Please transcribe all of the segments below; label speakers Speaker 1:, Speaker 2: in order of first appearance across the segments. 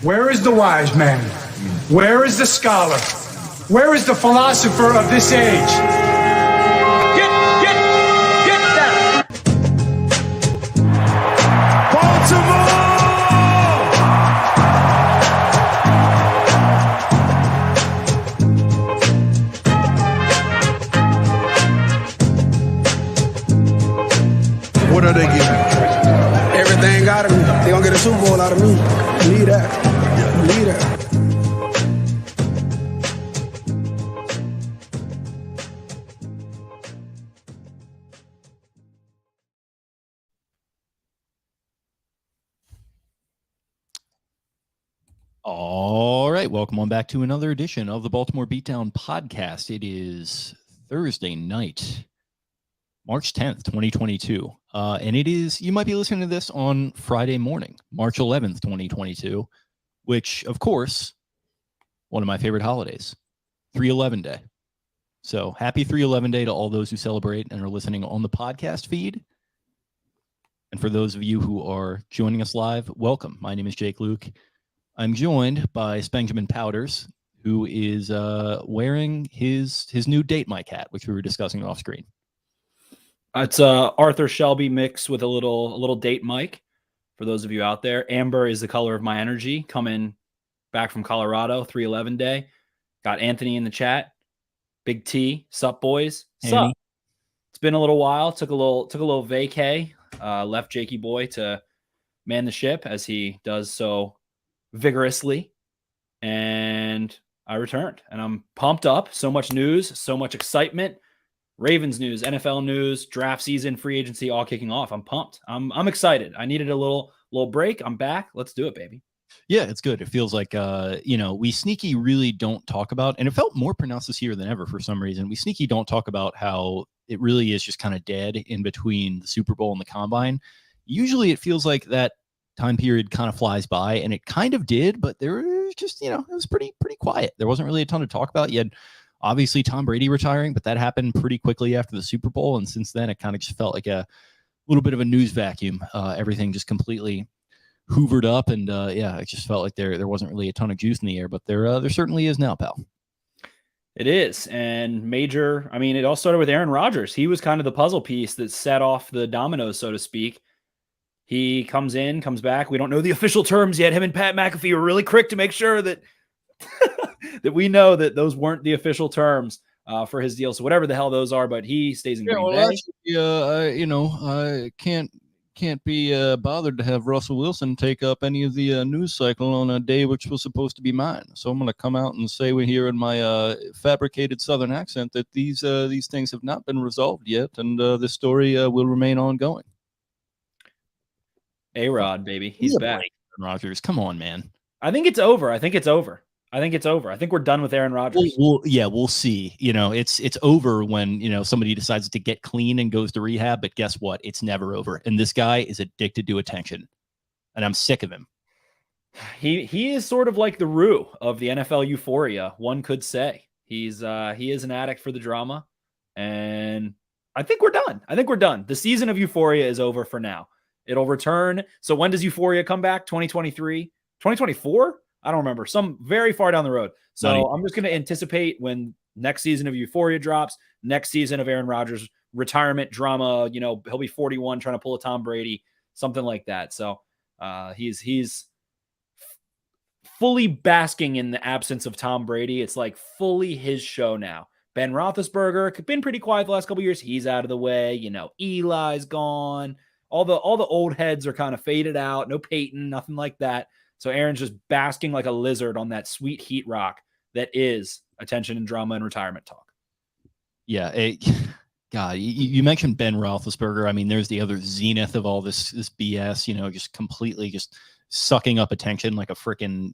Speaker 1: Where is the wise man? Where is the scholar? Where is the philosopher of this age? Get down! Baltimore!
Speaker 2: What are they getting?
Speaker 3: Everything out of me. They gonna get a Super Bowl out of me. Believe that. Believe that.
Speaker 4: All right, welcome on back to another edition of the Baltimore Beatdown podcast. It is Thursday night, March 10th, 2022. And it is, you might be listening to this on Friday morning, March 11th, 2022, which, of course, one of my favorite holidays, 3/11 Day. So happy 3/11 Day to all those who celebrate and are listening on the podcast feed. And for those of you who are joining us live, welcome. My name is Jake Luke. I'm joined by Benjamin Powders, who is wearing his new date mic hat, which we were discussing off screen.
Speaker 5: It's Arthur Shelby mix with a little date mic for those of you out there. Amber is the color of my energy. Coming back from Colorado, 3/11 Day. Got Anthony in the chat. Big T, sup boys? Sup? It's been a little while. Took a little vacay. Left Jakey boy to man the ship as he does so vigorously, and I returned, and I'm pumped up. So much news, so much excitement. Ravens news, NFL news, draft season, free agency, all kicking off. I'm pumped. I'm excited. I needed a little break. I'm back. Let's do it, baby.
Speaker 4: Yeah, it's good. It feels like, we sneaky really don't talk about, and it felt more pronounced this year than ever for some reason. We sneaky don't talk about how it really is just kind of dead in between the Super Bowl and the Combine. Usually it feels like that time period kind of flies by, and it kind of did, but there was just, it was pretty quiet. There wasn't really a ton to talk about. You had obviously Tom Brady retiring, but that happened pretty quickly after the Super Bowl, and since then it kind of just felt like a little bit of a news vacuum. Everything just completely hoovered up, and it just felt like there wasn't really a ton of juice in the air, but there certainly is now, pal.
Speaker 5: It is, and major. I mean, it all started with Aaron Rodgers. He was kind of the puzzle piece that set off the dominoes, so to speak. He comes in, comes back. We don't know the official terms yet. Him and Pat McAfee were really quick to make sure that that we know that those weren't the official terms for his deal. So whatever the hell those are, but he stays in Green Bay.
Speaker 4: I can't be bothered to have Russell Wilson take up any of the news cycle on a day which was supposed to be mine. So I'm going to come out and say we're here in my fabricated Southern accent that these things have not been resolved yet, and the story will remain ongoing.
Speaker 5: A-Rod, baby. He's back.
Speaker 4: Rodgers, come on, man.
Speaker 5: I think it's over. I think we're done with Aaron Rodgers.
Speaker 4: We'll see. It's over when, somebody decides to get clean and goes to rehab, but guess what? It's never over. And this guy is addicted to attention, and I'm sick of him.
Speaker 5: He is sort of like the Rue of the NFL euphoria, one could say. He is an addict for the drama, and I think we're done. The season of euphoria is over for now. It'll return. So when does euphoria come back? 2023? 2024? I don't remember. Some very far down the road. So I'm just going to anticipate when next season of euphoria drops, next season of Aaron Rodgers retirement drama, he'll be 41 trying to pull a Tom Brady, something like that. So he's fully basking in the absence of Tom Brady. It's like fully his show now. Ben Roethlisberger, been pretty quiet the last couple of years. He's out of the way. Eli's gone. All the old heads are kind of faded out. No Peyton, nothing like that. So Aaron's just basking like a lizard on that sweet heat rock that is attention and drama and retirement talk.
Speaker 4: Yeah. God, you mentioned Ben Roethlisberger. I mean, there's the other zenith of all this BS, just completely just sucking up attention like a freaking,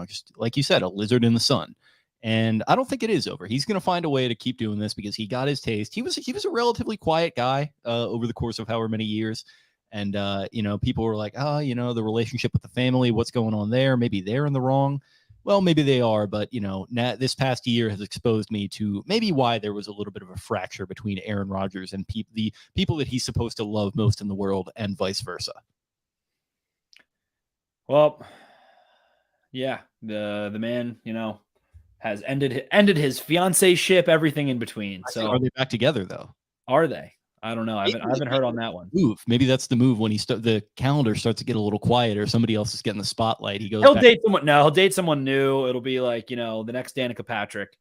Speaker 4: just like you said, a lizard in the sun. And I don't think it is over. He's going to find a way to keep doing this because he got his taste. He was a relatively quiet guy over the course of however many years. And, people were like, the relationship with the family, what's going on there? Maybe they're in the wrong. Well, maybe they are. But, this past year has exposed me to maybe why there was a little bit of a fracture between Aaron Rodgers and the people that he's supposed to love most in the world and vice versa.
Speaker 5: Well, Yeah. The man, has ended his fiancé ship, everything in between. So
Speaker 4: are they back together though?
Speaker 5: are they? I don't know. I haven't heard on that one.
Speaker 4: Move. Maybe that's the move when the calendar starts to get a little quieter. Somebody else is getting the spotlight.
Speaker 5: He'll date someone. No, he'll date someone new. It'll be like, the next Danica Patrick.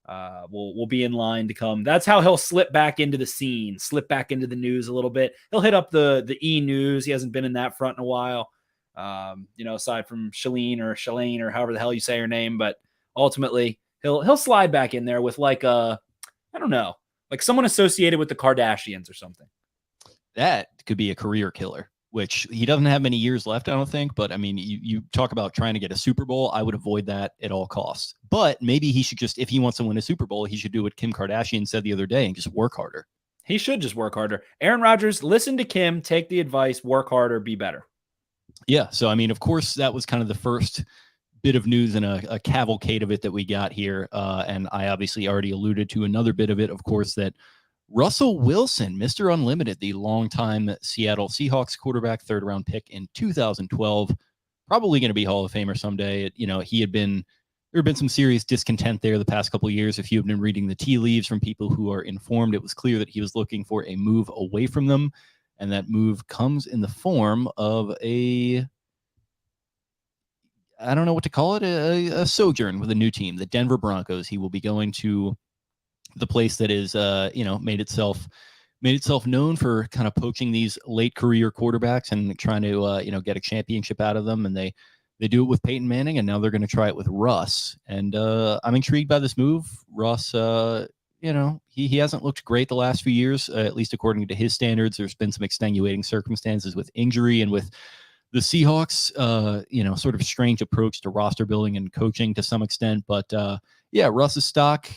Speaker 5: Will be in line to come. That's how he'll slip back into the scene, slip back into the news a little bit. He'll hit up the E News. He hasn't been in that front in a while. Aside from Shalene or however the hell you say her name, but ultimately he'll slide back in there with like I don't know, like someone associated with the Kardashians or something.
Speaker 4: That could be a career killer, which he doesn't have many years left, I don't think. But I mean, you talk about trying to get a Super Bowl. I would avoid that at all costs. But maybe he should just, if he wants to win a Super Bowl, he should do what Kim Kardashian said the other day and just work harder.
Speaker 5: He should just work harder. Aaron Rodgers, listen to Kim, take the advice, work harder, be better.
Speaker 4: Yeah. So, I mean, of course, that was kind of the first bit of news and a cavalcade of it that we got here. And I obviously already alluded to another bit of it, of course, that Russell Wilson, Mr. Unlimited, the longtime Seattle Seahawks quarterback, third-round pick in 2012, probably going to be Hall of Famer someday. There had been some serious discontent there the past couple of years. If you have been reading the tea leaves from people who are informed, it was clear that he was looking for a move away from them, and that move comes in the form of I don't know what to call it, a sojourn with a new team, the Denver Broncos. He will be going to the place that is, made itself known for kind of poaching these late career quarterbacks and trying to, get a championship out of them. And they do it with Peyton Manning, and now they're going to try it with Russ. And I'm intrigued by this move. Russ, he hasn't looked great the last few years, at least according to his standards. There's been some extenuating circumstances with injury and with the Seahawks, sort of strange approach to roster building and coaching to some extent. But Russ's stock,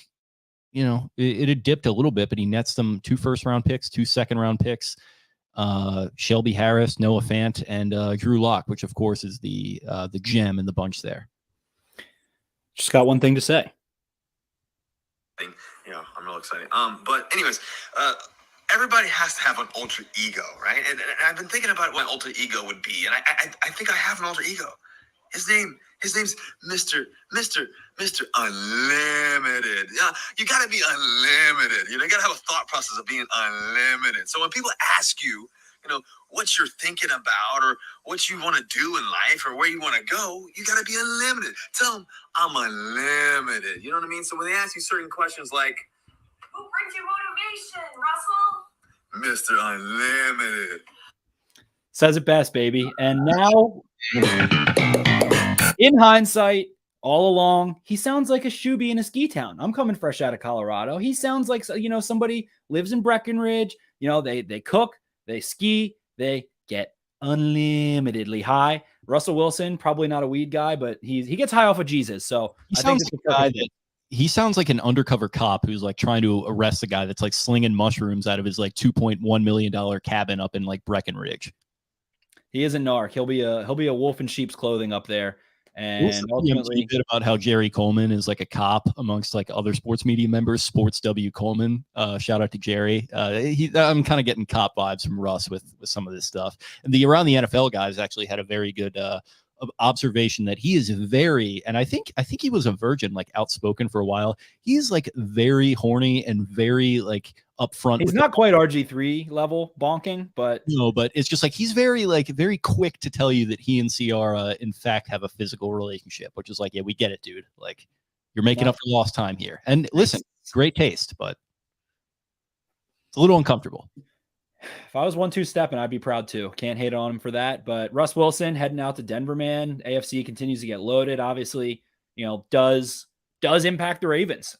Speaker 4: it had dipped a little bit, but he nets them 2 first-round picks, 2 second-round picks, Shelby Harris, Noah Fant, and Drew Lock, which, of course, is the gem in the bunch there.
Speaker 5: Just got one thing to say.
Speaker 2: I'm real excited. But anyways, everybody has to have an alter ego, right? And I've been thinking about what an alter ego would be, and I think I have an alter ego. His name's Mr. Unlimited. Yeah, you gotta be unlimited. You gotta have a thought process of being unlimited. So when people ask you, what you're thinking about or what you want to do in life or where you want to go, you gotta be unlimited. Tell them I'm unlimited. You know what I mean? So when they ask you certain questions like,
Speaker 6: who brings you motivation, Russell?
Speaker 2: Mr. Unlimited.
Speaker 5: Says it best, baby. And now, in hindsight, all along, he sounds like a shoebie in a ski town. I'm coming fresh out of Colorado. He sounds like, somebody lives in Breckenridge. They cook, they ski, they get unlimitedly high. Russell Wilson, probably not a weed guy, but he gets high off of Jesus. So
Speaker 4: he sounds like an undercover cop who's like trying to arrest a guy that's like slinging mushrooms out of his like $2.1 million cabin up in like Breckenridge.
Speaker 5: He is a narc. He'll be a wolf in sheep's clothing up there. And ultimately,
Speaker 4: bit about how Jerry Coleman is like a cop amongst like other sports media members. Sports W Coleman, shout out to Jerry. I'm kind of getting cop vibes from Russ with some of this stuff. And the Around the NFL guys actually had a very good observation that he is very, and I think he was a virgin, like outspoken for a while. He's like very horny and very like upfront.
Speaker 5: He's not quite RG3 level bonking, but
Speaker 4: it's just like he's very quick to tell you that he and Ciara in fact have a physical relationship, which is like, yeah, we get it, dude. Like you're making up for lost time here. And listen, great taste, but it's a little uncomfortable.
Speaker 5: If I was 1-2 stepping, I'd be proud too. Can't hate on him for that. But Russ Wilson heading out to Denver, man. AFC continues to get loaded. Obviously, does impact the Ravens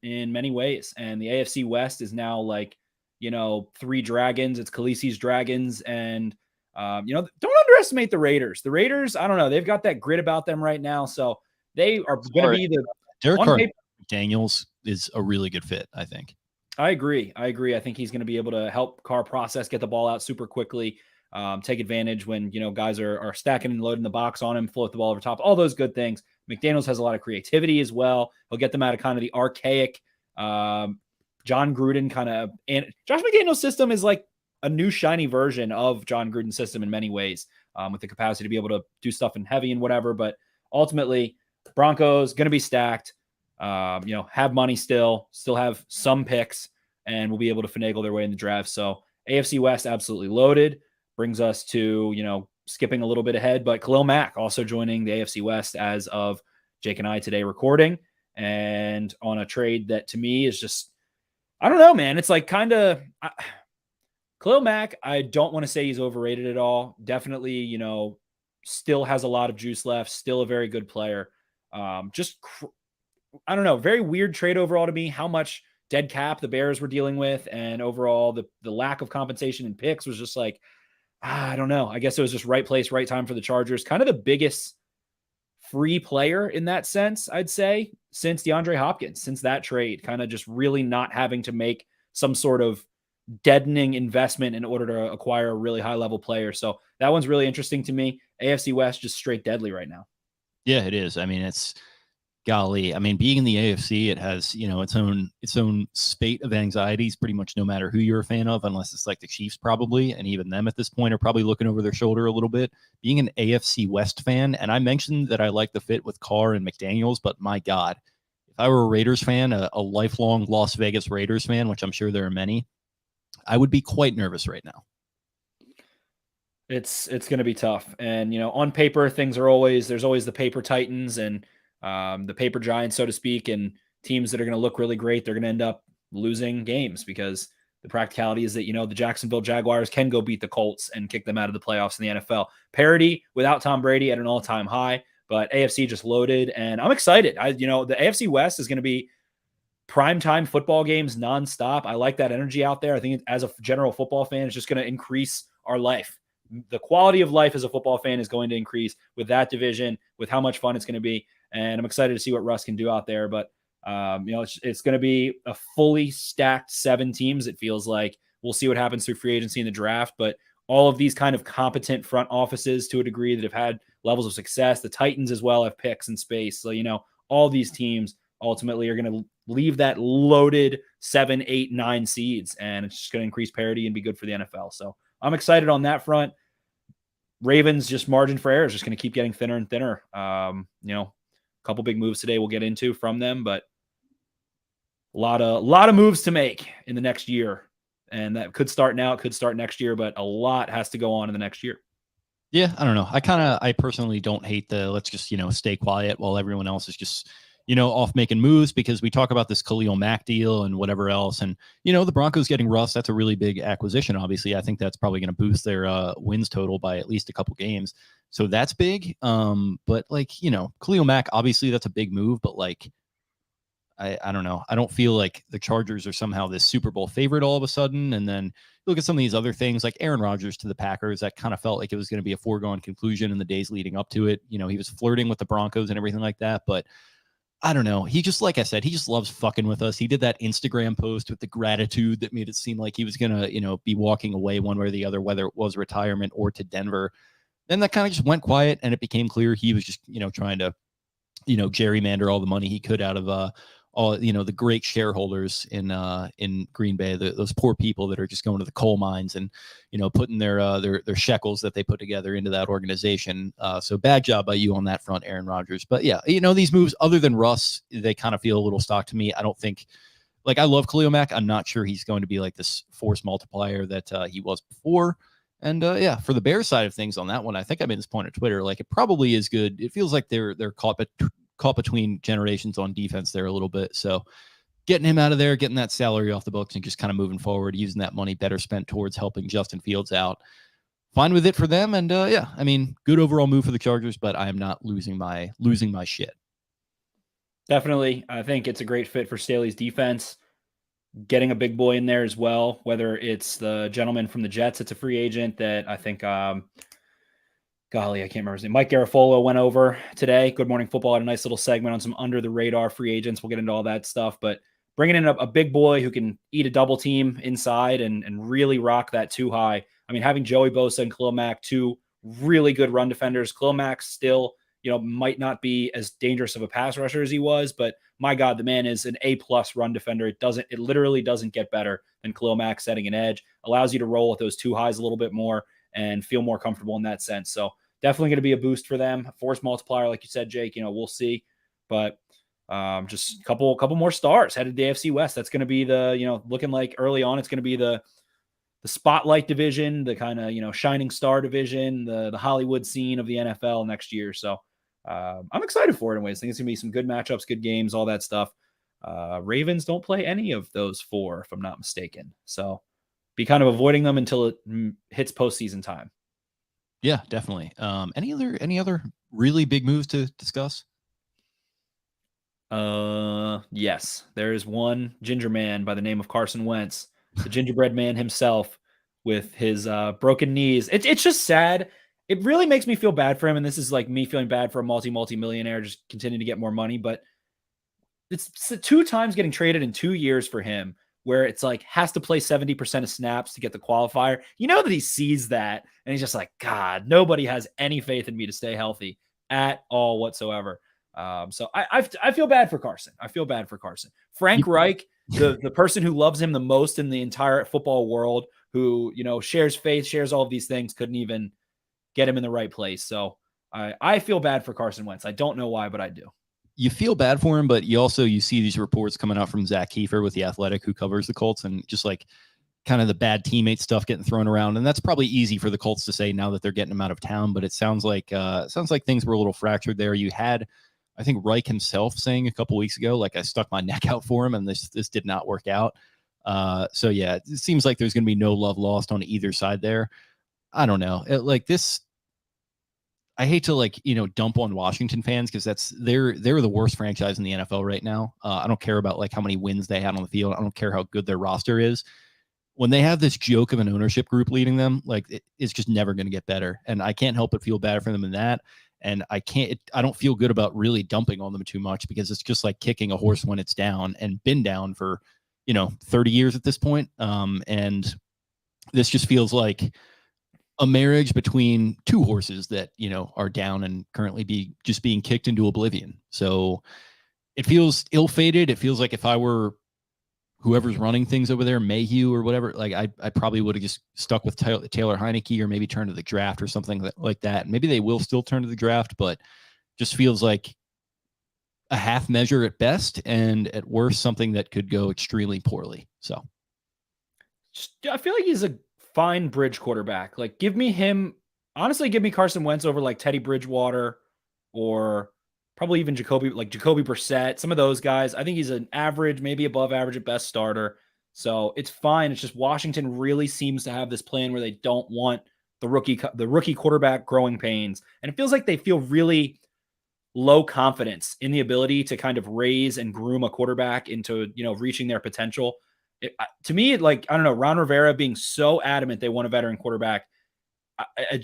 Speaker 5: in many ways. And the AFC West is now like, 3 dragons. It's Khaleesi's dragons. And, don't underestimate the Raiders. The Raiders, I don't know. They've got that grit about them right now. So they are going to be the
Speaker 4: Derek Daniels is a really good fit, I think.
Speaker 5: I agree. I think he's going to be able to help Carr process, get the ball out super quickly, take advantage when, guys are stacking and loading the box on him, float the ball over top, all those good things. McDaniels has a lot of creativity as well. He'll get them out of kind of the archaic John Gruden kind of, and Josh McDaniels' system is like a new shiny version of John Gruden's system in many ways, with the capacity to be able to do stuff in heavy and whatever. But ultimately, Broncos going to be stacked. Have money still have some picks, and will be able to finagle their way in the draft. So AFC West absolutely loaded. Brings us to, skipping a little bit ahead, but Khalil Mack also joining the AFC West as of Jake and I today recording, and on a trade that to me is just, I don't know, man. It's like kind of Khalil Mack. I don't want to say he's overrated at all. Definitely, still has a lot of juice left. Still a very good player. I don't know. Very weird trade overall to me. How much dead cap the Bears were dealing with, and overall the lack of compensation and picks was just like, I don't know. I guess it was just right place, right time for the Chargers. Kind of the biggest free player in that sense, I'd say, since DeAndre Hopkins, since that trade, kind of just really not having to make some sort of deadening investment in order to acquire a really high level player. So that one's really interesting to me. AFC West just straight deadly right now.
Speaker 4: Yeah, it is. I mean, it's golly. I mean, being in the AFC, it has, its own spate of anxieties pretty much no matter who you're a fan of, unless it's like the Chiefs probably, and even them at this point are probably looking over their shoulder a little bit. Being an AFC West fan, and I mentioned that I like the fit with Carr and McDaniels, but my God, if I were a Raiders fan, a lifelong Las Vegas Raiders fan, which I'm sure there are many, I would be quite nervous right now.
Speaker 5: It's going to be tough. And, on paper, there's always the paper titans and the paper giants, so to speak, and teams that are going to look really great. They're going to end up losing games because the practicality is that, the Jacksonville Jaguars can go beat the Colts and kick them out of the playoffs in the NFL. Parity without Tom Brady at an all-time high, but AFC just loaded, and I'm excited. The AFC West is going to be primetime football games nonstop. I like that energy out there. I think as a general football fan, it's just going to increase our life. The quality of life as a football fan is going to increase with that division, with how much fun it's going to be. And I'm excited to see what Russ can do out there. But, it's going to be a fully stacked 7 teams. It feels like we'll see what happens through free agency and the draft. But all of these kind of competent front offices to a degree that have had levels of success, the Titans as well have picks and space. So, all these teams ultimately are going to leave that loaded 7, 8, 9 seeds. And it's just going to increase parity and be good for the NFL. So I'm excited on that front. Ravens, just margin for error is just going to keep getting thinner and thinner. A couple big moves today we'll get into from them, but a lot of moves to make in the next year. And that could start now, it could start next year, but a lot has to go on in the next year.
Speaker 4: Yeah, I don't know. I personally don't hate the let's just, stay quiet while everyone else is just, off making moves, because we talk about this Khalil Mack deal and whatever else. And, the Broncos getting Russ, that's a really big acquisition. Obviously, I think that's probably going to boost their wins total by at least a couple games. So that's big. But Khalil Mack, obviously that's a big move, but I don't know. I don't feel like the Chargers are somehow this Super Bowl favorite all of a sudden. And then look at some of these other things like Aaron Rodgers to the Packers. That kind of felt like it was going to be a foregone conclusion in the days leading up to it. He was flirting with the Broncos and everything like that, but I don't know. He just, like I said, he just loves fucking with us. He did that Instagram post with the gratitude that made it seem like he was going to, be walking away one way or the other, whether it was retirement or to Denver. Then that kind of just went quiet, and it became clear he was just, trying to, gerrymander all the money he could out of all, the great shareholders in Green Bay, those poor people that are just going to the coal mines and, putting their shekels that they put together into that organization. So bad job by you on that front, Aaron Rodgers. But yeah, these moves, other than Russ, they kind of feel a little stock to me. I don't think, I love Khalil Mack. I'm not sure he's going to be like this force multiplier that he was before. And for the Bears side of things on that one, I think I made this point on Twitter. It probably is good. It feels like they're caught between generations on defense there a little bit. So getting him out of there, getting that salary off the books, and just kind of moving forward, using that money better spent towards helping Justin Fields out. Fine with it for them. And good overall move for the Chargers, but I am not losing my shit.
Speaker 5: Definitely. I think it's a great fit for Staley's defense. Getting a big boy in there as well, whether it's the gentleman from the Jets, it's a free agent that I think, golly, I can't remember his name. Mike Garafolo went over today. Good Morning Football had a nice little segment on some under the radar free agents. We'll get into all that stuff, but bringing in a big boy who can eat a double team inside and really rock that 2 high. I mean, having Joey Bosa and Khalil Mack, 2 really good run defenders. Khalil Mack still, might not be as dangerous of a pass rusher as he was, but my God, the man is an A+ run defender. It literally doesn't get better than Khalil Mack setting an edge. Allows you to roll with those 2 highs a little bit more and feel more comfortable in that sense. So definitely going to be a boost for them. Force multiplier, like you said, Jake. We'll see, but just a couple more stars headed to the AFC West. That's going to be the looking like early on. It's going to be the spotlight division, the kind of shining star division, the Hollywood scene of the NFL next year. So I'm excited for it in ways. I think it's going to be some good matchups, good games, all that stuff. Ravens don't play any of those 4, if I'm not mistaken. So be kind of avoiding them until it hits postseason time.
Speaker 4: Yeah, definitely. Any other really big moves to discuss?
Speaker 5: Yes, there is one ginger man by the name of Carson Wentz, the gingerbread man himself, with his broken knees. It's just sad. It really makes me feel bad for him, and this is like me feeling bad for a multi-millionaire just continuing to get more money. But it's 2 times getting traded in 2 years for him, where it's like has to play 70% of snaps to get the qualifier. That he sees that, and he's just like, God, nobody has any faith in me to stay healthy at all whatsoever. So I feel bad for Carson. I feel bad for Carson. Frank Reich, the person who loves him the most in the entire football world, who shares faith, shares all of these things, couldn't even get him in the right place. So I feel bad for Carson Wentz. I don't know why, but I do.
Speaker 4: You feel bad for him, but you see these reports coming out from Zach Kiefer with The Athletic, who covers the Colts, and just like kind of the bad teammate stuff getting thrown around. And that's probably easy for the Colts to say now that they're getting him out of town, but it sounds like things were a little fractured there. You had, I think, Reich himself saying a couple weeks ago, like, I stuck my neck out for him and this did not work out. So yeah, it seems like there's going to be no love lost on either side there. I don't know. I hate to dump on Washington fans because they're the worst franchise in the NFL right now. I don't care about like how many wins they had on the field. I don't care how good their roster is. When they have this joke of an ownership group leading them, it's just never going to get better. And I can't help but feel bad for them in that. And I don't feel good about really dumping on them too much because it's just like kicking a horse when it's down and been down for, 30 years at this point. And this just feels like a marriage between 2 horses that, are down and currently being kicked into oblivion. So it feels ill-fated. It feels like if I were whoever's running things over there, Mayhew or whatever, like I probably would have just stuck with Taylor Heineke or maybe turned to the draft or something like that. Maybe they will still turn to the draft, but just feels like a half measure at best, and at worst, something that could go extremely poorly. So
Speaker 5: I feel like he's a fine bridge quarterback. Like, give me Carson Wentz over like Teddy Bridgewater or probably even Jacoby Brissett, some of those guys. I think he's an average, maybe above average at best starter. So it's fine. It's just Washington really seems to have this plan where they don't want the rookie quarterback growing pains. And it feels like they feel really low confidence in the ability to kind of raise and groom a quarterback into, reaching their potential. To me, I don't know, Ron Rivera being so adamant they want a veteran quarterback. I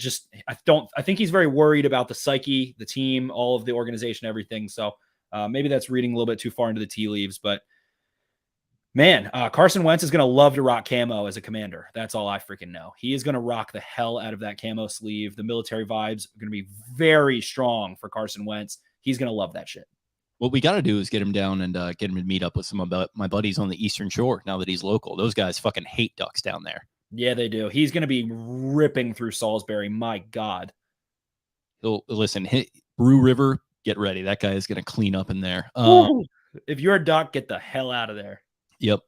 Speaker 5: think he's very worried about the psyche, the team, all of the organization, everything. So maybe that's reading a little bit too far into the tea leaves, but man, Carson Wentz is going to love to rock camo as a commander. That's all I freaking know. He is going to rock the hell out of that camo sleeve. The military vibes are going to be very strong for Carson Wentz. He's going to love that shit.
Speaker 4: What we got to do is get him down and get him to meet up with some of my buddies on the Eastern Shore now that he's local. Those guys fucking hate ducks down there.
Speaker 5: Yeah, they do. He's going to be ripping through Salisbury. My God.
Speaker 4: Listen, Brew River, get ready. That guy is going to clean up in there.
Speaker 5: If you're a duck, get the hell out of there.
Speaker 4: Yep.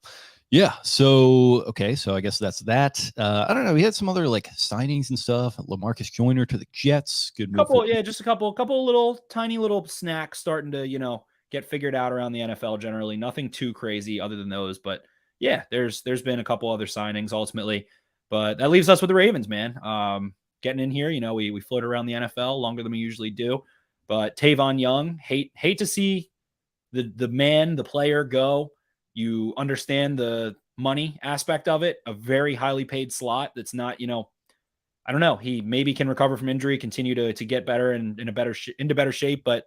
Speaker 4: Yeah. So I guess that's that. I don't know. We had some other signings and stuff. LaMarcus Joyner to the Jets. Good move.
Speaker 5: Just a couple little tiny little snacks starting to, get figured out around the NFL generally. Nothing too crazy other than those, but yeah, there's been a couple other signings ultimately, but that leaves us with the Ravens, man. Getting in here, we float around the NFL longer than we usually do, but Tavon Young, hate to see the player go. You understand the money aspect of it, a very highly paid slot. That's not, I don't know. He maybe can recover from injury, continue to get better and into better shape, but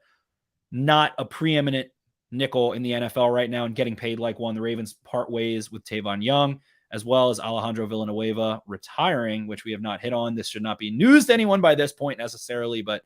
Speaker 5: not a preeminent nickel in the NFL right now and getting paid like one. The Ravens part ways with Tavon Young, as well as Alejandro Villanueva retiring, which we have not hit on. This should not be news to anyone by this point necessarily, but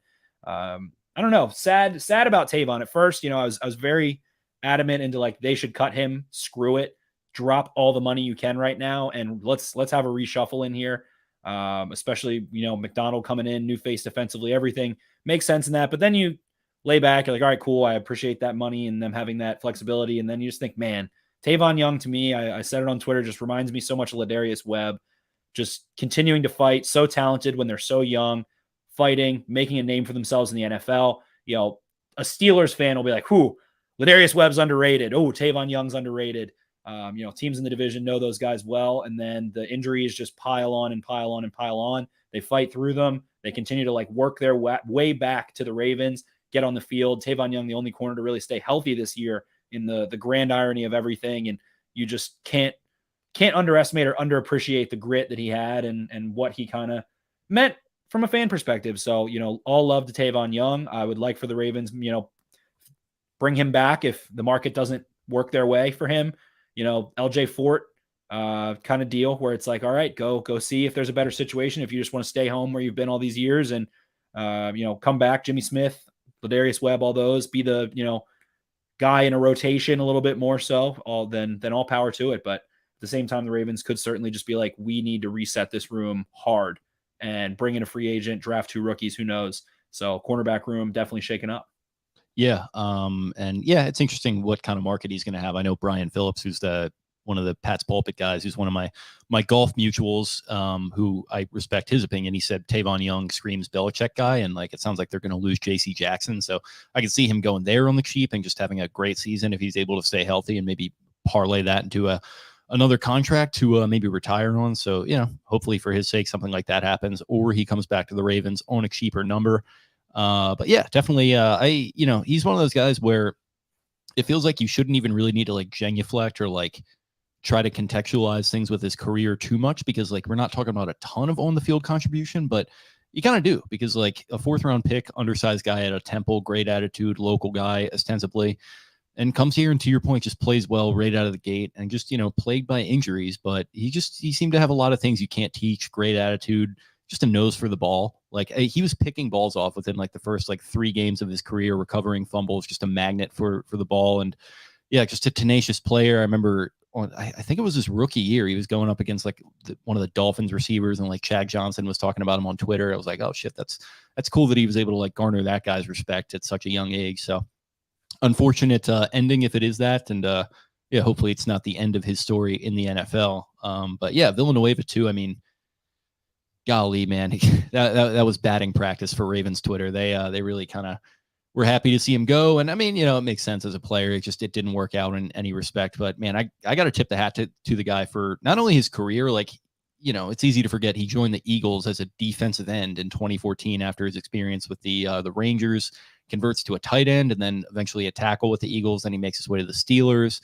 Speaker 5: I don't know. Sad about Tavon. At first, I was very adamant into they should cut him. Screw it. Drop all the money you can right now, and let's have a reshuffle in here. especially, McDonald coming in, new face defensively, everything makes sense in that. But then you lay back, you're like, all right, cool. I appreciate that money and them having that flexibility. And then you just think, man, Tavon Young, to me, I said it on Twitter, just reminds me so much of Ladarius Webb, just continuing to fight, so talented when they're so young, fighting, making a name for themselves in the NFL. A Steelers fan will be like, who? Ladarius Webb's underrated. Oh, Tavon Young's underrated. Teams in the division know those guys well, and then the injuries just pile on and pile on and pile on. They fight through them. They continue to work their way back to the Ravens, get on the field. Tavon Young, the only corner to really stay healthy this year in the grand irony of everything. And you just can't underestimate or underappreciate the grit that he had and what he kind of meant from a fan perspective. So, all love to Tavon Young. I would like for the Ravens, bring him back if the market doesn't work their way for him. LJ Fort kind of deal where it's like, all right, go see if there's a better situation. If you just want to stay home where you've been all these years and, come back, Jimmy Smith, Ladarius Webb, all those, be the, guy in a rotation a little bit more so, then all power to it. But at the same time, the Ravens could certainly just be like, we need to reset this room hard and bring in a free agent, draft 2 rookies, who knows? So cornerback room definitely shaken up.
Speaker 4: Yeah. It's interesting what kind of market he's going to have. I know Brian Phillips, who's one of the Pat's Pulpit guys, who's one of my golf mutuals, who I respect his opinion. He said Tavon Young screams Belichick guy, and it sounds like they're going to lose JC Jackson. So I can see him going there on the cheap and just having a great season if he's able to stay healthy and maybe parlay that into another contract to maybe retire on. So, hopefully for his sake, something like that happens, or he comes back to the Ravens on a cheaper number. But yeah, definitely. He's one of those guys where it feels like you shouldn't even really need to genuflect or try to contextualize things with his career too much, because we're not talking about a ton of on the field contribution, but you kind of do, because a 4th round pick, undersized guy at a Temple, great attitude, local guy ostensibly, and comes here and, to your point, just plays well right out of the gate and just, plagued by injuries. But he seemed to have a lot of things you can't teach. Great attitude, just a nose for the ball. He was picking balls off within the first 3 games of his career, recovering fumbles, just a magnet for the ball. And yeah, just a tenacious player. I remember I think it was his rookie year, he was going up against one of the Dolphins receivers, and Chad Johnson was talking about him on Twitter. I was like, oh shit, that's cool that he was able to garner that guy's respect at such a young age. So unfortunate ending if it is that. And hopefully it's not the end of his story in the NFL. But yeah, Villanueva too. I mean, golly, man, that was batting practice for Ravens Twitter. They really kind of were happy to see him go. And I mean, it makes sense as a player. It didn't work out in any respect. But man, I got to tip the hat to the guy for not only his career, it's easy to forget he joined the Eagles as a defensive end in 2014 after his experience with the Rangers, converts to a tight end and then eventually a tackle with the Eagles. Then he makes his way to the Steelers,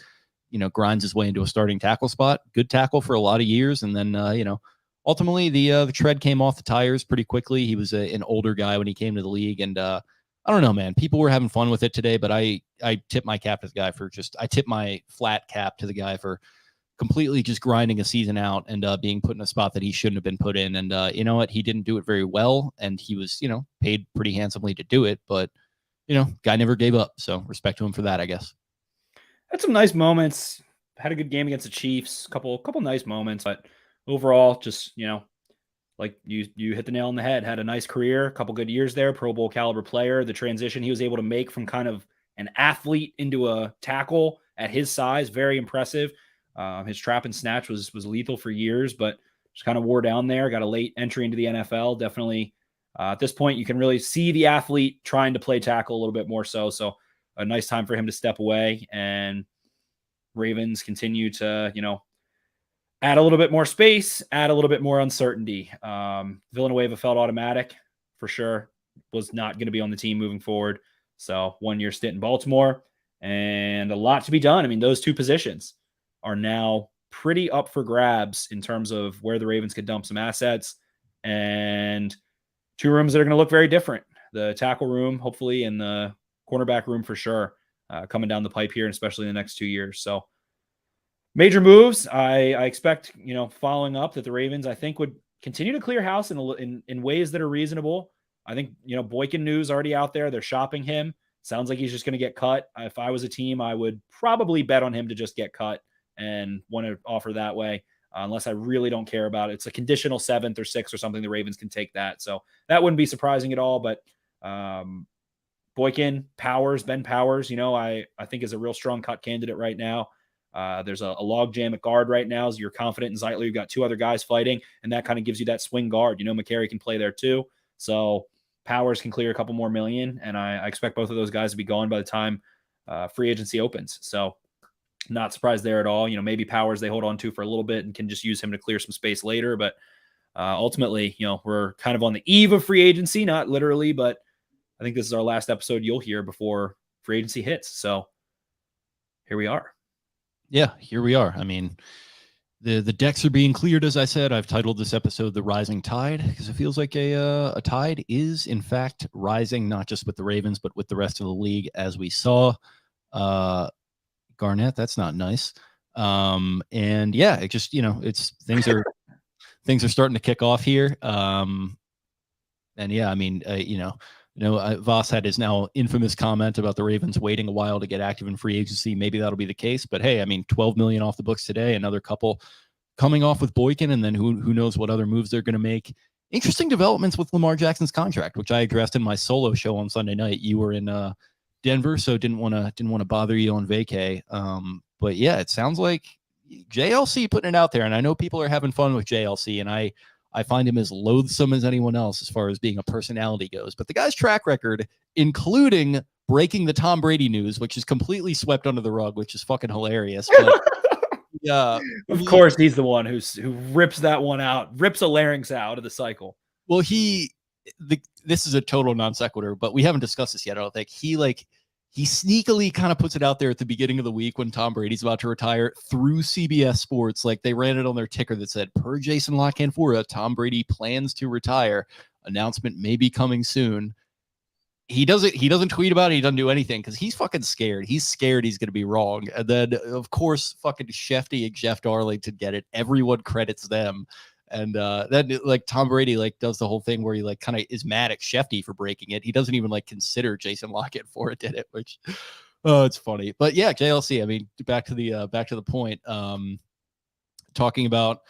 Speaker 4: grinds his way into a starting tackle spot, good tackle for a lot of years. And then, ultimately the tread came off the tires pretty quickly. He was an older guy when he came to the league. And I don't know, man, people were having fun with it today, but I tip my cap to the guy I tip my flat cap to the guy for completely just grinding a season out and being put in a spot that he shouldn't have been put in. And you know what? He didn't do it very well. And he was, paid pretty handsomely to do it. But, guy never gave up. So respect to him for that, I guess.
Speaker 5: Had some nice moments. Had a good game against the Chiefs. Couple nice moments. But overall, just, like you hit the nail on the head. Had a nice career, a couple good years there, Pro Bowl caliber player. The transition he was able to make from kind of an athlete into a tackle at his size, very impressive. His trap and snatch was lethal for years, but just kind of wore down there. Got a late entry into the NFL. Definitely at this point, you can really see the athlete trying to play tackle a little bit more so. So a nice time for him to step away, and Ravens continue to, add a little bit more space, add a little bit more uncertainty. Villanueva felt automatic for sure, was not going to be on the team moving forward. So 1 year stint in Baltimore and a lot to be done. I mean, those 2 positions are now pretty up for grabs in terms of where the Ravens could dump some assets, and 2 rooms that are going to look very different. The tackle room, hopefully, and the cornerback room for sure, coming down the pipe here, and especially in the next 2 years. So major moves. I expect, following up, that the Ravens, I think, would continue to clear house in ways that are reasonable. I think, Boykin news already out there. They're shopping him. Sounds like he's just going to get cut. If I was a team, I would probably bet on him to just get cut and want to offer that way. unless I really don't care about it. It's a conditional 7th or 6th or something. The Ravens can take that. So that wouldn't be surprising at all. But Boykin, Powers, Ben Powers, I think is a real strong cut candidate right now. There's a log jam at guard right now. So you're confident in Zeitler. You've got 2 other guys fighting, and that kind of gives you that swing guard. McCary can play there too. So Powers can clear a couple more million, and I expect both of those guys to be gone by the time free agency opens. So not surprised there at all. Maybe Powers they hold on to for a little bit and can just use him to clear some space later. But ultimately, we're kind of on the eve of free agency, not literally, but I think this is our last episode you'll hear before free agency hits. So here we are.
Speaker 4: Yeah, here we are. I mean, the decks are being cleared, as I said. I've titled this episode The Rising Tide because it feels like a tide is, in fact, rising, not just with the Ravens, but with the rest of the league, as we saw. Garnett, that's not nice. And yeah, it just, it's things are starting to kick off here. And yeah, I mean, Voss had his now infamous comment about the Ravens waiting a while to get active in free agency. Maybe that'll be the case, but hey, I mean, 12 million off the books today, another couple coming off with Boykin, and then who knows what other moves they're going to make. Interesting developments with Lamar Jackson's contract, which I addressed in my solo show on Sunday night. You were in Denver, so didn't want to bother you on vacay. But yeah, it sounds like JLC putting it out there, and I know people are having fun with JLC, and I find him as loathsome as anyone else as far as being a personality goes. But the guy's track record, including breaking the Tom Brady news, which is completely swept under the rug, which is fucking hilarious. But yeah,
Speaker 5: of course, he's the one who rips that one out, rips a larynx out of the cycle.
Speaker 4: Well, this is a total non sequitur, but we haven't discussed this yet. I don't think he sneakily kind of puts it out there at the beginning of the week when Tom Brady's about to retire through CBS Sports. Like they ran it on their ticker that said, per Jason La Canfora, Tom Brady plans to retire. Announcement may be coming soon. He doesn't tweet about it. He doesn't do anything because he's fucking scared. He's scared he's going to be wrong. And then, of course, fucking Shefty and Jeff Darlington get it. Everyone credits them. And then like Tom Brady does the whole thing where he kind of is mad at Shefty for breaking it. He doesn't even consider Jason Lockett for it did it, which it's funny. But yeah, JLC. I mean, back to the point. Talking about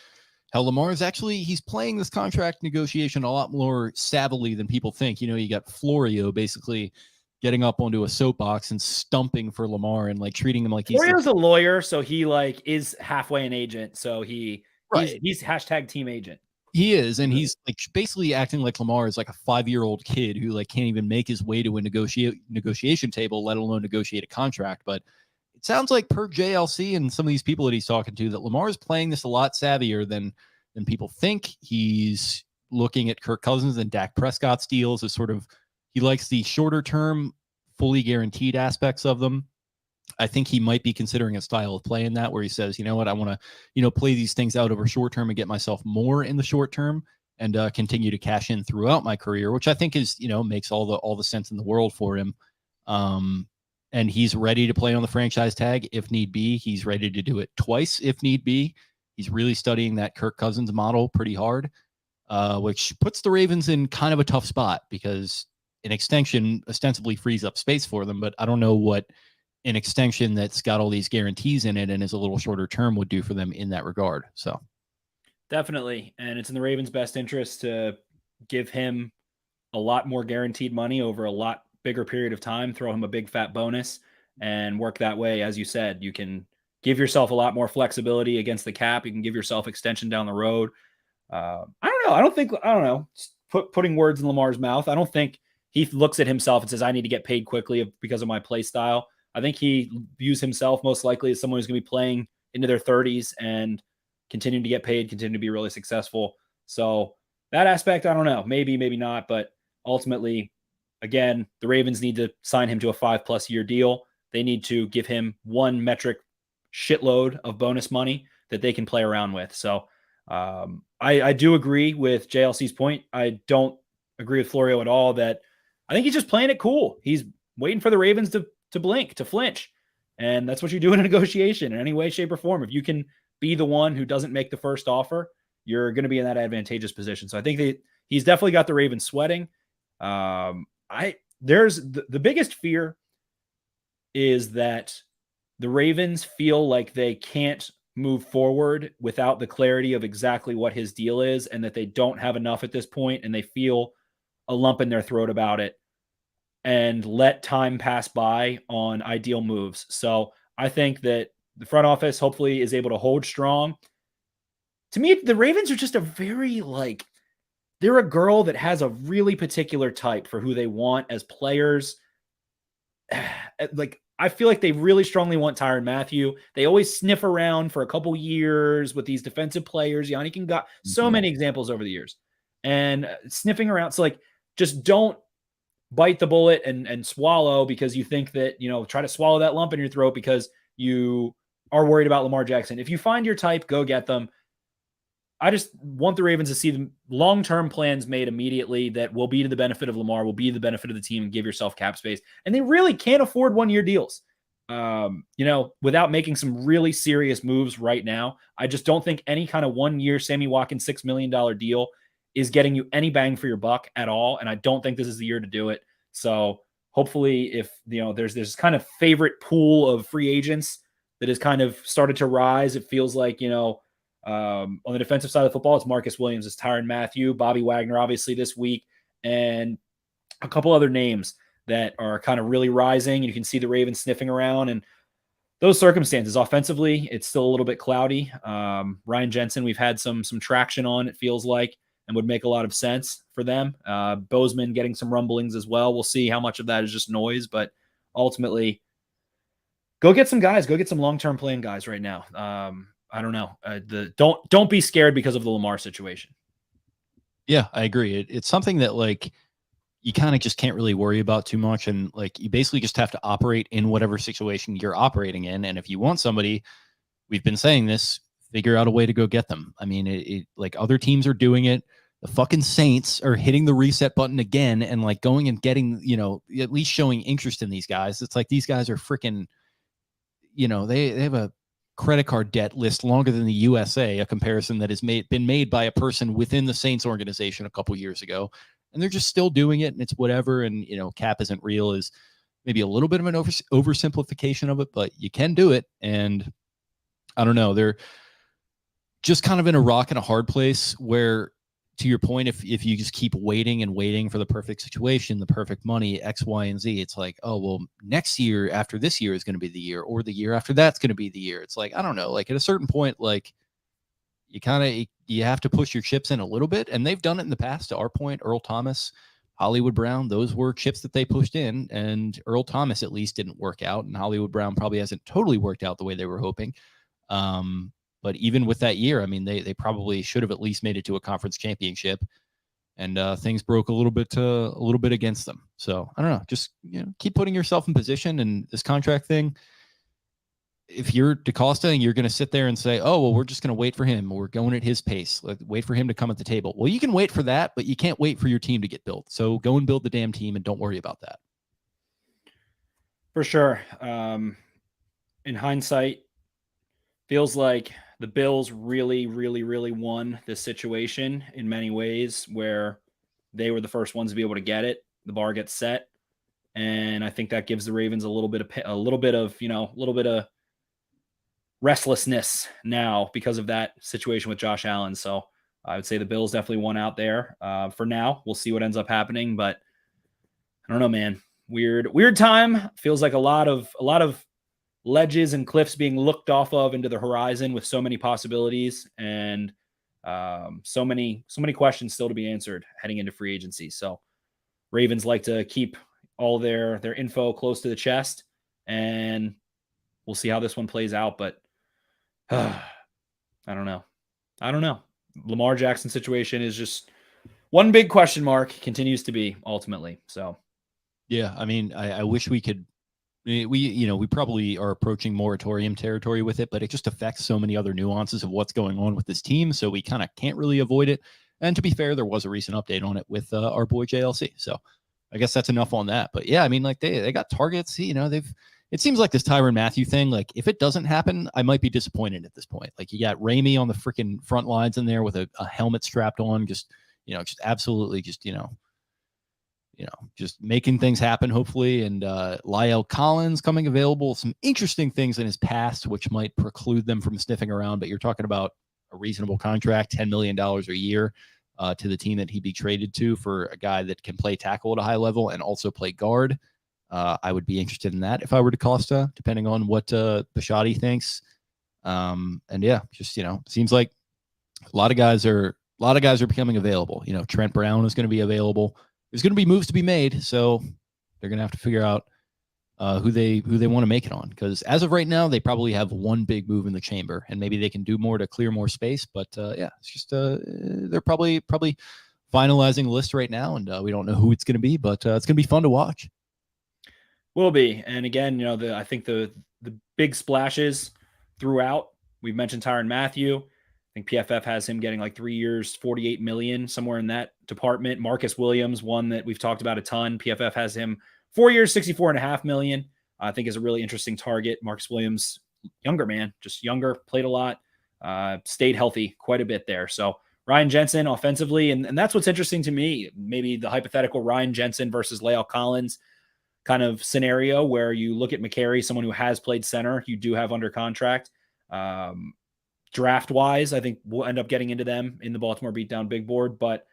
Speaker 4: how Lamar is he's playing this contract negotiation a lot more savvily than people think. You got Florio basically getting up onto a soapbox and stumping for Lamar and treating him like he's
Speaker 5: Florio's a lawyer, so he is halfway an agent. So he's hashtag team agent.
Speaker 4: He is, and he's basically acting like Lamar is a 5-year-old kid who can't even make his way to a negotiation table, let alone negotiate a contract. But it sounds like per JLC and some of these people that he's talking to that Lamar is playing this a lot savvier than people think. He's looking at Kirk Cousins and Dak Prescott's deals as he likes the shorter term, fully guaranteed aspects of them. I think he might be considering a style of play in that where he says, you know what, I want to, play these things out over short term and get myself more in the short term and continue to cash in throughout my career, which I think is, makes all the sense in the world for him. And he's ready to play on the franchise tag if need be. He's ready to do it twice if need be. He's really studying that Kirk Cousins model pretty hard, which puts the Ravens in kind of a tough spot because an extension ostensibly frees up space for them, but I don't know what an extension that's got all these guarantees in it and is a little shorter term would do for them in that regard. So
Speaker 5: definitely. And it's in the Ravens' best interest to give him a lot more guaranteed money over a lot bigger period of time, throw him a big fat bonus and work that way. As you said, you can give yourself a lot more flexibility against the cap. You can give yourself extension down the road. I don't know. Putting words in Lamar's mouth. I don't think he looks at himself and says, I need to get paid quickly because of my play style. I think he views himself most likely as someone who's going to be playing into their 30s and continuing to get paid, continue to be really successful. So that aspect, I don't know, maybe not, but ultimately, again, the Ravens need to sign him to a 5+ year deal. They need to give him one metric shitload of bonus money that they can play around with. So I do agree with JLC's point. I don't agree with Florio at all that I think he's just playing it cool. He's waiting for the Ravens to blink, to flinch. And that's what you do in a negotiation in any way, shape, or form. If you can be the one who doesn't make the first offer, you're going to be in that advantageous position. So I think that he's definitely got the Ravens sweating. There's the biggest fear is that the Ravens feel like they can't move forward without the clarity of exactly what his deal is, and that they don't have enough at this point and they feel a lump in their throat about it, and let time pass by on ideal moves. So I think that the front office hopefully is able to hold strong. To me, the Ravens are just a very they're a girl that has a really particular type for who they want as players. I feel like they really strongly want Tyrann Mathieu. They always sniff around for a couple years with these defensive players. Yannick got so many examples over the years and sniffing around. So just don't bite the bullet and swallow because you think that, try to swallow that lump in your throat because you are worried about Lamar Jackson. If you find your type, go get them. I just want the Ravens to see the long-term plans made immediately that will be to the benefit of Lamar, will be the benefit of the team, and give yourself cap space. And they really can't afford one-year deals, without making some really serious moves right now. I just don't think any kind of one-year Sammy Watkins $6 million deal is getting you any bang for your buck at all. And I don't think this is the year to do it. So hopefully if, there's this kind of favorite pool of free agents that has kind of started to rise, it feels like, on the defensive side of the football, it's Marcus Williams, it's Tyrann Mathieu, Bobby Wagner, obviously this week, and a couple other names that are kind of really rising. You can see the Ravens sniffing around, and those circumstances offensively, it's still a little bit cloudy. Ryan Jensen, we've had some traction on, it feels like, and would make a lot of sense for them. Bozeman getting some rumblings as well. We'll see how much of that is just noise, but ultimately, go get some guys, go get some long-term playing guys right now. I don't know. Don't be scared because of the Lamar situation.
Speaker 4: Yeah, I agree. It's something that you kind of just can't really worry about too much. And you basically just have to operate in whatever situation you're operating in. And if you want somebody, we've been saying this, figure out a way to go get them. I mean, other teams are doing it. The fucking Saints are hitting the reset button again and going and getting, at least showing interest in these guys. It's these guys are freaking, they have a credit card debt list longer than the USA, a comparison that has been made by a person within the Saints organization a couple years ago, and they're just still doing it, and it's whatever. And cap isn't real is maybe a little bit of an oversimplification of it, but you can do it. And I don't know, they're just kind of in a rock and a hard place where, to your point, if you just keep waiting and waiting for the perfect situation, the perfect money, X, Y, and Z, it's oh, well, next year after this year is going to be the year, or the year after that's going to be the year. It's I don't know, at a certain point, you have to push your chips in a little bit. And they've done it in the past. To our point, Earl Thomas, Hollywood Brown, those were chips that they pushed in, and Earl Thomas at least didn't work out. And Hollywood Brown probably hasn't totally worked out the way they were hoping. But even with that year, I mean, they probably should have at least made it to a conference championship, and things broke a little bit against them. So I don't know, just keep putting yourself in position. And this contract thing, if you're DeCosta and you're going to sit there and say, oh, well, we're just going to wait for him, we're going at his pace, wait for him to come at the table. Well, you can wait for that, but you can't wait for your team to get built. So go and build the damn team and don't worry about that.
Speaker 5: For sure. In hindsight, feels like the Bills really, really, really won this situation in many ways, where they were the first ones to be able to get it. The bar gets set, and I think that gives the Ravens a little bit of restlessness now because of that situation with Josh Allen. So I would say the Bills definitely won out there. For now, we'll see what ends up happening, but I don't know, man. Weird time. Feels like a lot of ledges and cliffs being looked off of into the horizon with so many possibilities and so many questions still to be answered heading into free agency. So Ravens like to keep all their info close to the chest, and we'll see how this one plays out. But I don't know. Lamar Jackson situation is just one big question mark, continues to be ultimately. So
Speaker 4: yeah, I mean, I wish we could. We probably are approaching moratorium territory with it, but it just affects so many other nuances of what's going on with this team. So we kind of can't really avoid it. And to be fair, there was a recent update on it with our boy JLC. So I guess that's enough on that. But yeah, I mean, they got targets, it seems like this Tyrann Mathieu thing, if it doesn't happen, I might be disappointed at this point. You got Ramey on the freaking front lines in there with a helmet strapped on, just absolutely just making things happen, hopefully. And Lyle Collins coming available, some interesting things in his past, which might preclude them from sniffing around. But you're talking about a reasonable contract, $10 million a year to the team that he'd be traded to for a guy that can play tackle at a high level and also play guard. I would be interested in that if I were to Costa, depending on what Bisciotti thinks. And yeah, just, seems like a lot of guys are becoming available. Trent Brown is going to be available. There's going to be moves to be made, so they're going to have to figure out who they want to make it on. Because as of right now, they probably have one big move in the chamber, and maybe they can do more to clear more space. But yeah, it's just they're probably finalizing the list right now, and we don't know who it's going to be, but it's going to be fun to watch.
Speaker 5: Will be. And again, I think the big splashes throughout. We've mentioned Tyrann Mathieu. I think PFF has him getting like 3 years, $48 million, somewhere in that department. Marcus Williams, one that we've talked about a ton. PFF has him 4 years, $64.5 million. I think is a really interesting target. Marcus Williams, younger man, just younger, played a lot, stayed healthy quite a bit there. So Ryan Jensen offensively, and that's what's interesting to me. Maybe the hypothetical Ryan Jensen versus La'el Collins kind of scenario where you look at McCary, someone who has played center, you do have under contract. Draft wise, I think we'll end up getting into them in the Baltimore Beatdown big board, but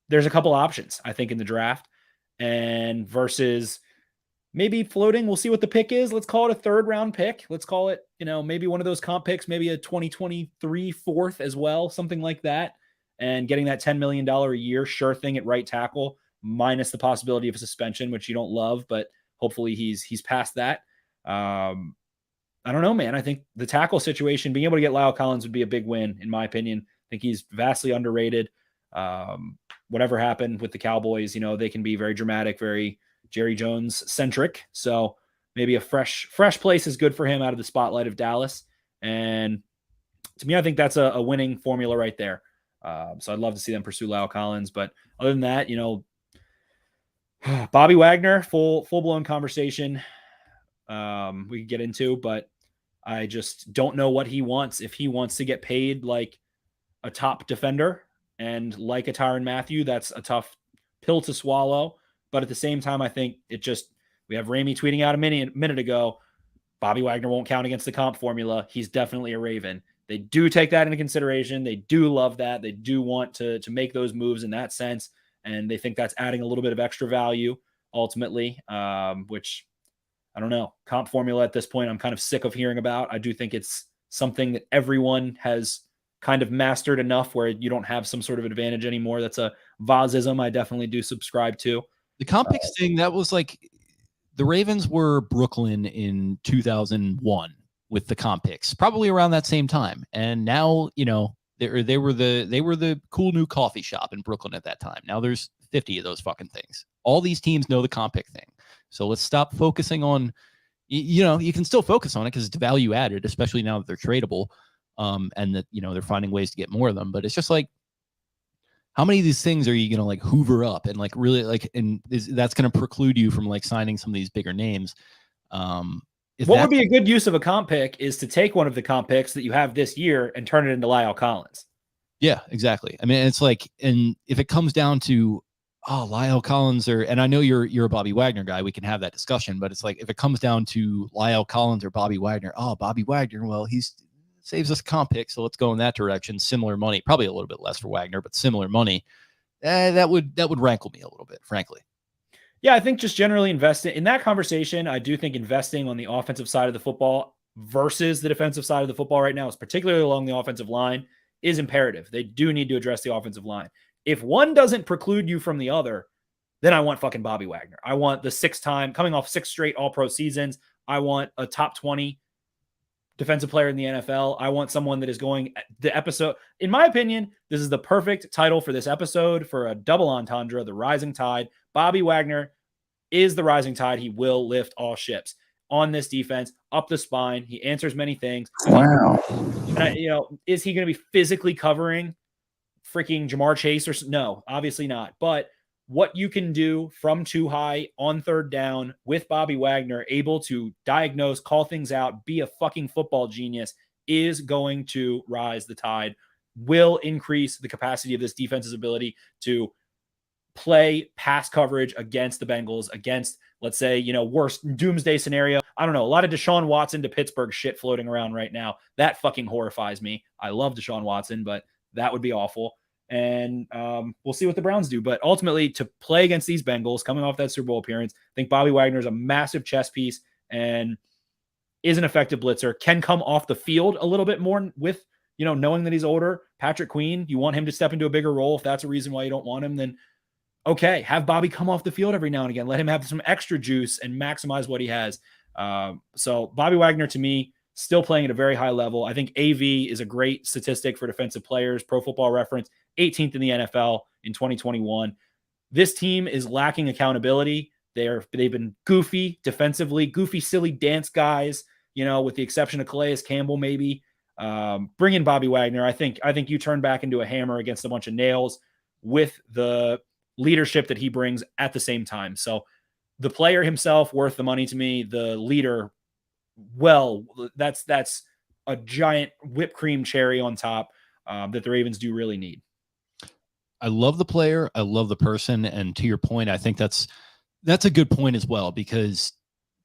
Speaker 5: there's a couple options, I think, in the draft, and versus maybe floating. We'll see what the pick is. Let's call it a 3rd round pick. Let's call it, maybe one of those comp picks, maybe a 2023 4th as well, something like that. And getting that $10 million a year, sure thing at right tackle, minus the possibility of a suspension, which you don't love, but hopefully he's past that. I don't know, man. I think the tackle situation, being able to get La'el Collins would be a big win, in my opinion. I think he's vastly underrated. Whatever happened with the Cowboys, they can be very dramatic, very Jerry Jones centric. So maybe a fresh place is good for him out of the spotlight of Dallas. And to me, I think that's a winning formula right there. So I'd love to see them pursue La'el Collins. But other than that, Bobby Wagner, full blown conversation we could get into, but I just don't know what he wants. If he wants to get paid like a top defender and like a Tyrann Mathieu, that's a tough pill to swallow. But at the same time, I think we have Ramey tweeting out a minute ago, Bobby Wagner won't count against the comp formula. He's definitely a Raven. They do take that into consideration. They do love that. They do want to make those moves in that sense. And they think that's adding a little bit of extra value ultimately, which I don't know. Comp formula at this point, I'm kind of sick of hearing about. I do think it's something that everyone has kind of mastered enough where you don't have some sort of advantage anymore. That's a Vazism I definitely do subscribe to.
Speaker 4: The comp picks thing, that was like the Ravens were Brooklyn in 2001 with the comp picks, probably around that same time. And now, they were the cool new coffee shop in Brooklyn at that time. Now there's 50 of those fucking things. All these teams know the comp pick thing. So let's stop focusing on, you can still focus on it because it's value added, especially now that they're tradable, and that, they're finding ways to get more of them. But it's just like, how many of these things are you going to like hoover up and like really like, and that's going to preclude you from like signing some of these bigger names.
Speaker 5: What would be a good use of a comp pick is to take one of the comp picks that you have this year and turn it into La'el Collins.
Speaker 4: Yeah, exactly. I mean, it's like, and if it comes down to, La'el Collins, and I know you're a Bobby Wagner guy, we can have that discussion, but it's like, if it comes down to La'el Collins or Bobby Wagner, Bobby Wagner, well, he's saves us a comp pick, so let's go in that direction. Similar money, probably a little bit less for Wagner, but similar money. That would rankle me a little bit, frankly.
Speaker 5: Yeah, I think just generally investing in that conversation, I do think investing on the offensive side of the football versus the defensive side of the football right now, is particularly along the offensive line, is imperative. They do need to address the offensive line. If one doesn't preclude you from the other, then I want fucking Bobby Wagner. I want the 6-time, coming off 6 straight All-Pro seasons. I want a top 20 defensive player in the NFL. I want someone that is going the episode. In my opinion, this is the perfect title for this episode for a double entendre, the rising tide. Bobby Wagner is the rising tide. He will lift all ships on this defense, up the spine. He answers many things.
Speaker 6: Wow.
Speaker 5: And is he going to be physically covering freaking Jamar Chase or no? Obviously not. But what you can do from too high on third down with Bobby Wagner, able to diagnose, call things out, be a fucking football genius, is going to rise the tide, will increase the capacity of this defense's ability to play pass coverage against the Bengals, against, let's say, worst doomsday scenario. I don't know. A lot of Deshaun Watson to Pittsburgh shit floating around right now. That fucking horrifies me. I love Deshaun Watson, but that would be awful. And we'll see what the Browns do. But ultimately, to play against these Bengals, coming off that Super Bowl appearance, I think Bobby Wagner is a massive chess piece and is an effective blitzer, can come off the field a little bit more with, knowing that he's older. Patrick Queen, you want him to step into a bigger role. If that's a reason why you don't want him, then okay, have Bobby come off the field every now and again. Let him have some extra juice and maximize what he has. So Bobby Wagner, to me, still playing at a very high level. I think AV is a great statistic for defensive players. Pro Football Reference, 18th in the NFL in 2021. This team is lacking accountability. They've been goofy defensively, goofy, silly dance guys, with the exception of Calais Campbell, maybe. Bring in Bobby Wagner. I think you turn back into a hammer against a bunch of nails with the leadership that he brings at the same time. So the player himself worth the money to me. The leader, well, that's a giant whipped cream cherry on top that the Ravens do really need.
Speaker 4: I love the player. I love the person. And to your point, I think that's a good point as well, because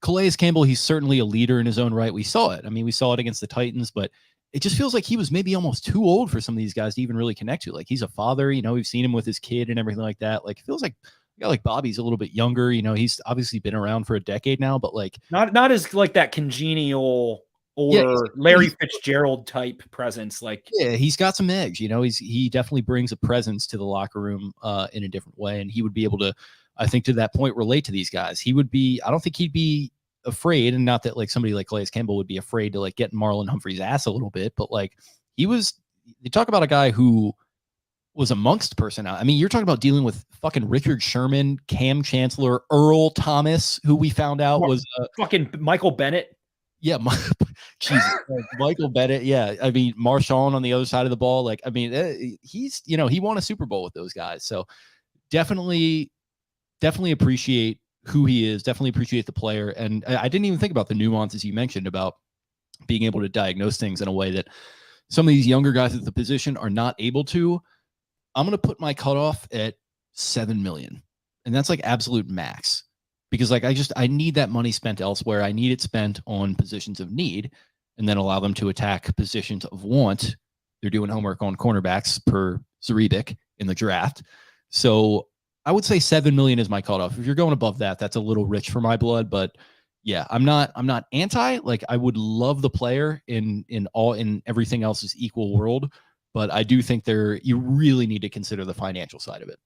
Speaker 4: Calais Campbell, he's certainly a leader in his own right. We saw it. I mean, we saw it against the Titans, but it just feels like he was maybe almost too old for some of these guys to even really connect to. Like, he's a father, we've seen him with his kid and everything like that. Like, it feels like a guy like Bobby's a little bit younger. He's obviously been around for a decade now, but like
Speaker 5: not as like that congenial or Larry Fitzgerald type presence. Like,
Speaker 4: yeah, he's got some edge. He definitely brings a presence to the locker room in a different way, and he would be able to, I think, to that point, relate to these guys. I don't think he'd be afraid, and not that like somebody like Calais Campbell would be afraid to like get Marlon Humphrey's ass a little bit, but like you talk about a guy who was amongst personnel. I mean, you're talking about dealing with fucking Richard Sherman, Cam Chancellor, Earl Thomas, who we found out was
Speaker 5: fucking Michael Bennett.
Speaker 4: Yeah, Jesus, Michael Bennett. Yeah, I mean, Marshawn on the other side of the ball. Like, I mean, he's he won a Super Bowl with those guys. So definitely appreciate who he is. Definitely appreciate the player. And I didn't even think about the nuances you mentioned about being able to diagnose things in a way that some of these younger guys at the position are not able to. I'm going to put my cutoff at 7 million, and that's like absolute max. Because like I need that money spent elsewhere. I need it spent on positions of need, and then allow them to attack positions of want. They're doing homework on cornerbacks per Zarebic in the draft. So I would say 7 million is my cutoff. If you're going above that, that's a little rich for my blood. But yeah, I'm not anti. Like, I would love the player in everything else is equal world. But I do think you really need to consider the financial side of it.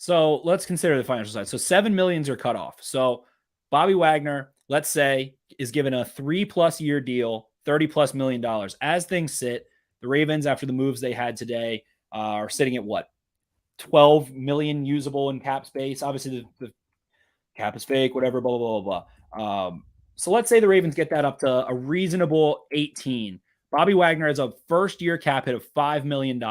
Speaker 5: So let's consider the financial side. So 7 millions are cut off. So Bobby Wagner, let's say, is given a 3+ year deal, $30+ million. As things sit, the Ravens, after the moves they had today, are sitting at what? 12 million usable in cap space. Obviously, the cap is fake, whatever, blah, blah, blah, blah. So let's say the Ravens get that up to a reasonable 18. Bobby Wagner has a first-year cap hit of $5 million.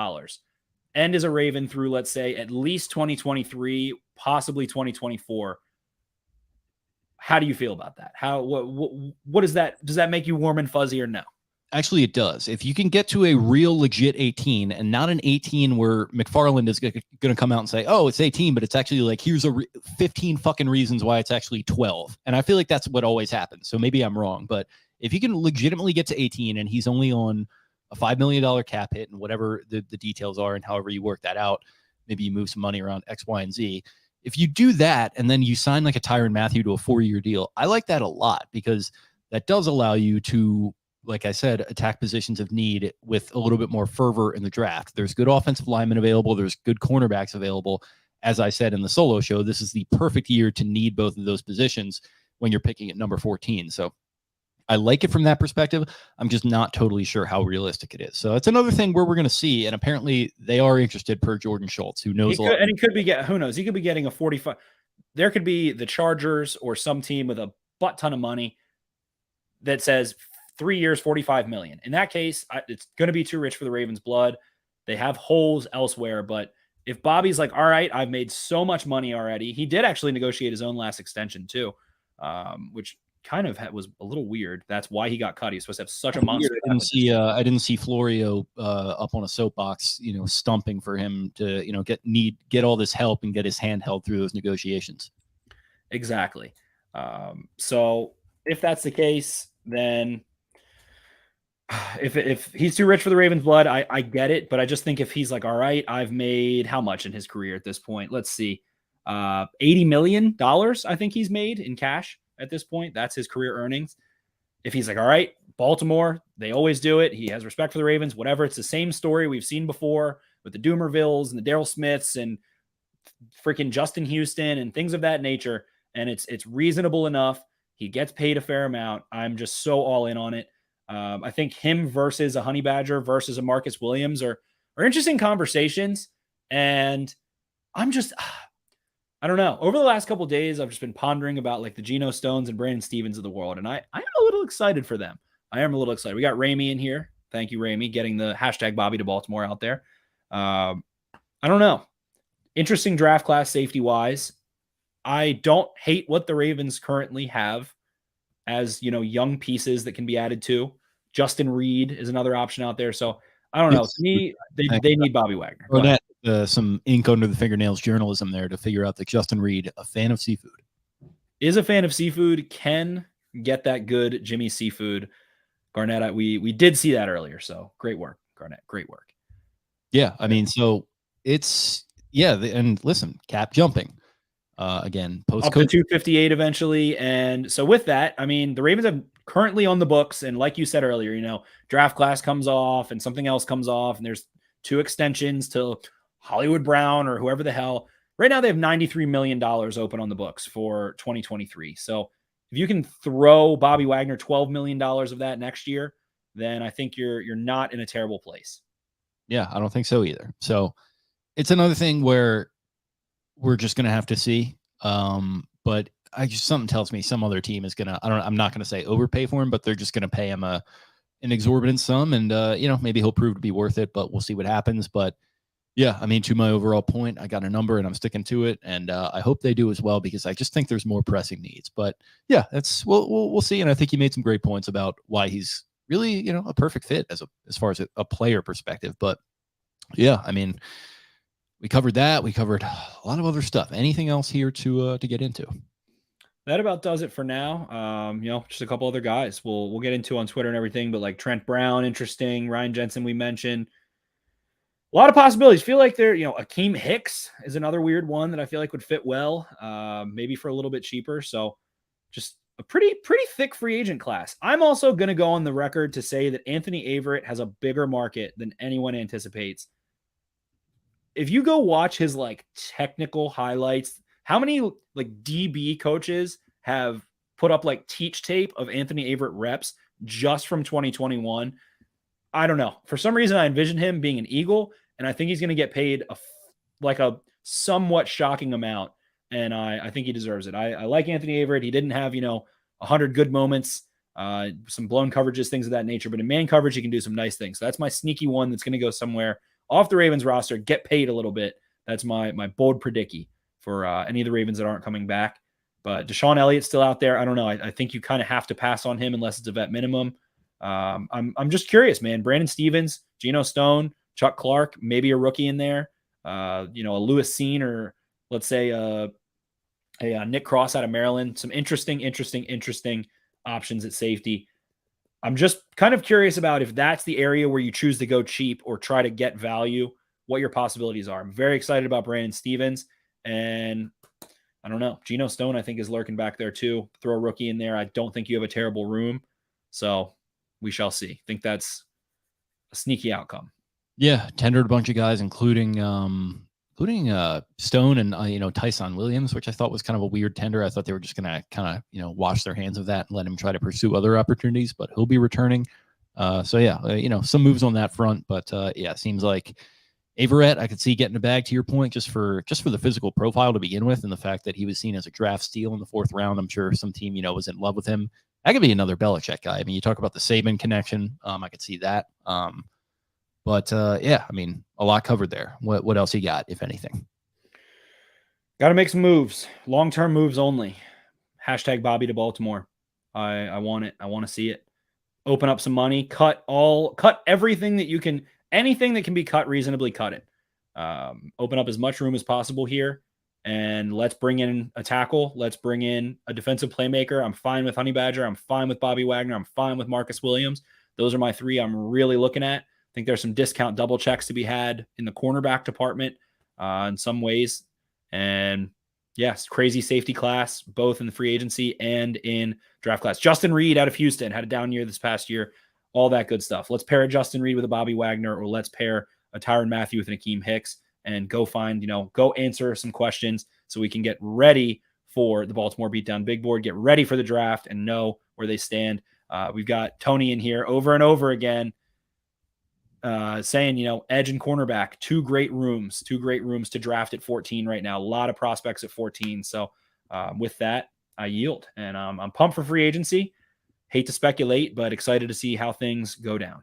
Speaker 5: And as a Raven through, let's say, at least 2023, possibly 2024. How do you feel about that? What is that? Does that make you warm and fuzzy or no?
Speaker 4: Actually, it does. If you can get to a real legit 18 and not an 18 where McFarland is going to come out and say, oh, it's 18, but it's actually like, here's 15 fucking reasons why it's actually 12. And I feel like that's what always happens. So maybe I'm wrong, but if you can legitimately get to 18 and he's only on a $5 million cap hit and whatever the details are and however you work that out, maybe you move some money around X, Y, and Z. If you do that and then you sign like a Tyrann Mathieu to a 4-year deal, I like that a lot because that does allow you to, like I said, attack positions of need with a little bit more fervor in the draft. There's good offensive linemen available. There's good cornerbacks available. As I said in the solo show, this is the perfect year to need both of those positions when you're picking at number 14. So I like it from that perspective. I'm just not totally sure how realistic it is. So it's another thing where we're going to see, and apparently they are interested per Jordan Schultz, who knows a lot.
Speaker 5: And he could be who knows? He could be getting a 45. There could be the Chargers or some team with a butt ton of money that says 3 years, 45 million. In that case, it's going to be too rich for the Ravens' blood. They have holes elsewhere, but if Bobby's like, all right, I've made so much money already. He did actually negotiate his own last extension too, which kind of was a little weird. That's why he got cut. He was supposed to have such a monster.
Speaker 4: I didn't see Florio up on a soapbox, stumping for him to, get all this help and get his hand held through those negotiations.
Speaker 5: Exactly. So if that's the case, then if he's too rich for the Ravens' blood, I get it. But I just think if he's like, all right, I've made how much in his career at this point? Let's see. $80 million, I think he's made in cash at this point. That's his career earnings. If he's like, all right, Baltimore, they always do it. He has respect for the Ravens, whatever. It's the same story we've seen before with the Doomervilles and the Daryl Smiths and freaking Justin Houston and things of that nature. And it's reasonable enough. He gets paid a fair amount. I'm just so all in on it. I think him versus a Honey Badger versus a Marcus Williams are interesting conversations. And I don't know. Over the last couple of days, I've just been pondering about like the Geno Stones and Brandon Stevens of the world. And I am a little excited for them. I am a little excited. We got Ramey in here. Thank you, Ramey, getting the hashtag Bobby to Baltimore out there. I don't know. Interesting draft class safety wise. I don't hate what the Ravens currently have as, young pieces that can be added to. Justin Reed is another option out there. So I don't know. To me, they need Bobby Wagner.
Speaker 4: Some ink under the fingernails journalism there to figure out that Justin Reed, a fan of seafood,
Speaker 5: is a fan of seafood, can get that good Jimmy seafood. Garnett, we did see that earlier. So great work, Garnett. Great work.
Speaker 4: Yeah. I mean, so it's, and listen, cap jumping. Again,
Speaker 5: post up to 258 eventually. And so with that, I mean, the Ravens have currently on the books. And like you said earlier, draft class comes off and something else comes off. And there's 2 extensions to Hollywood Brown or whoever the hell. Right now they have $93 million open on the books for 2023. So if you can throw Bobby Wagner $12 million of that next year, then I think you're not in a terrible place.
Speaker 4: Yeah, I don't think so either. So it's another thing where we're just going to have to see. But something tells me some other team is going to, I'm not going to say overpay for him, but they're just going to pay him an exorbitant sum. And, maybe he'll prove to be worth it, but we'll see what happens. But yeah, I mean, to my overall point, I got a number and I'm sticking to it. And I hope they do as well, because I just think there's more pressing needs. But yeah, we'll see. And I think he made some great points about why he's really, a perfect fit as far as a player perspective. But yeah, I mean, we covered that. We covered a lot of other stuff. Anything else here to get into?
Speaker 5: That about does it for now. Just a couple other guys we'll get into on Twitter and everything, but like Trent Brown, interesting. Ryan Jensen, we mentioned. A lot of possibilities. Feel like they're, Akeem Hicks is another weird one that I feel like would fit well, maybe for a little bit cheaper. So just a pretty thick free agent class. I'm also going to go on the record to say that Anthony Averett has a bigger market than anyone anticipates. If you go watch his like technical highlights, how many like DB coaches have put up like teach tape of Anthony Averett reps just from 2021? I don't know. For some reason, I envision him being an Eagle, and I think he's going to get paid a somewhat shocking amount, and I think he deserves it. I like Anthony Averett. He didn't have 100 good moments, some blown coverages, things of that nature, but in man coverage, he can do some nice things. So that's my sneaky one that's going to go somewhere off the Ravens roster, get paid a little bit. That's my bold predicky for any of the Ravens that aren't coming back. But Deshaun Elliott's still out there. I don't know. I think you kind of have to pass on him unless it's a vet minimum. I'm just curious, man. Brandon Stevens, Geno Stone, Chuck Clark, maybe a rookie in there. A Lewis Seen, or let's say a Nick Cross out of Maryland. Some interesting options at safety. I'm just kind of curious about if that's the area where you choose to go cheap or try to get value, what your possibilities are. I'm very excited about Brandon Stevens, and I don't know. Geno Stone, I think, is lurking back there too. Throw a rookie in there. I don't think you have a terrible room. So we shall see. I think that's a sneaky outcome.
Speaker 4: Yeah, tendered a bunch of guys, including Stone and Tyson Williams, which I thought was kind of a weird tender. I thought they were just going to kind of wash their hands of that and let him try to pursue other opportunities, but he'll be returning. Some moves on that front, but it seems like Averett, I could see getting a bag, to your point, just for the physical profile to begin with, and the fact that he was seen as a draft steal in the 4th round. I'm sure some team was in love with him. That could be another Belichick guy. I mean, you talk about the Saban connection. I could see that. A lot covered there. What else you got, if anything?
Speaker 5: Got to make some moves. Long-term moves only. Hashtag Bobby to Baltimore. I want it. I want to see it. Open up some money, cut everything that you can, anything that can be cut reasonably, cut it. Open up as much room as possible here, and let's bring in a tackle. Let's bring in a defensive playmaker. I'm fine with Honey Badger. I'm fine with Bobby Wagner. I'm fine with Marcus Williams. Those are my three I'm really looking at. I think there's some discount double checks to be had in the cornerback department in some ways. And yes, crazy safety class, both in the free agency and in draft class. Justin Reed out of Houston had a down year this past year. All that good stuff. Let's pair a Justin Reed with a Bobby Wagner, or let's pair a Tyrann Mathieu with an Akeem Hicks, and go find, go answer some questions so we can get ready for the Baltimore Beatdown Big Board, get ready for the draft, and know where they stand. We've got Tony in here over and over again saying, edge and cornerback, two great rooms to draft at 14 right now. A lot of prospects at 14. So with that, I yield, and I'm pumped for free agency. Hate to speculate, but excited to see how things go down.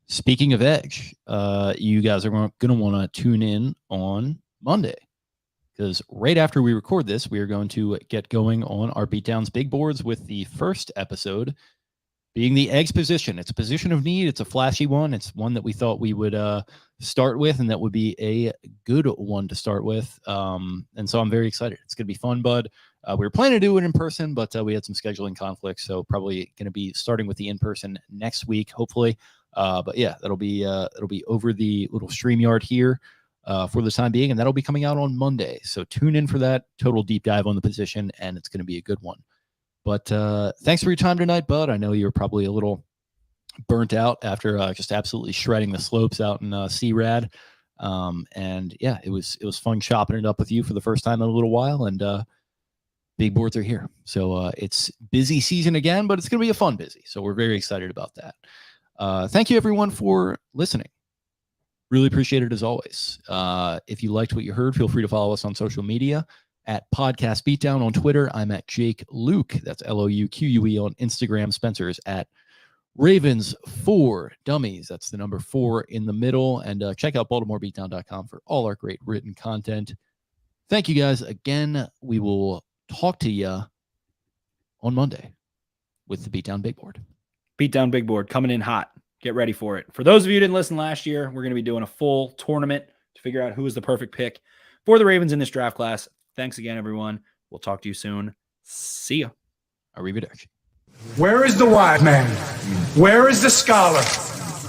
Speaker 4: Speaking of edge, you guys are going to want to tune in on Monday, because right after we record this, we are going to get going on our Beatdowns Big Boards, with the first episode being the eggs position. It's a position of need. It's a flashy one. It's one that we thought we would start with, and that would be a good one to start with. And so I'm very excited. It's going to be fun, bud. We were planning to do it in person, but we had some scheduling conflicts, so probably going to be starting with the in-person next week, hopefully. But yeah, it'll be over the little StreamYard here for the time being, and that'll be coming out on Monday. So tune in for that total deep dive on the position, and it's going to be a good one. But thanks for your time tonight, bud. I know you were probably a little burnt out after just absolutely shredding the slopes out in C-Rad. And yeah, it was fun chopping it up with you for the first time in a little while, and big boards are here. So it's busy season again, but it's going to be a fun busy. So we're very excited about that. Thank you, everyone, for listening. Really appreciate it, as always. If you liked what you heard, feel free to follow us on social media at Podcast Beatdown on Twitter. I'm at Jake Luke. That's LOUQUE on Instagram. Spencer's at Ravens4Dummies. That's the number 4 in the middle. And check out BaltimoreBeatdown.com for all our great written content. Thank you guys again. We will talk to you on Monday with the Beatdown Big Board.
Speaker 5: Beatdown Big Board coming in hot. Get ready for it. For those of you who didn't listen last year, we're going to be doing a full tournament to figure out who is the perfect pick for the Ravens in this draft class. Thanks again, everyone. We'll talk to you soon. See ya.
Speaker 4: Arrivederci.
Speaker 1: Where is the wise man? Where is the scholar?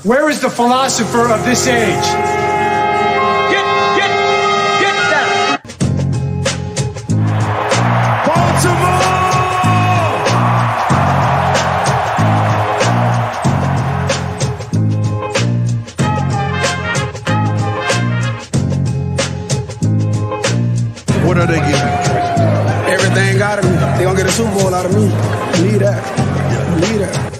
Speaker 1: Where is the philosopher of this age? Get down! Baltimore!
Speaker 3: What are they getting? Everything out of me. They gonna get a Super Bowl out of me. Believe that. Believe that.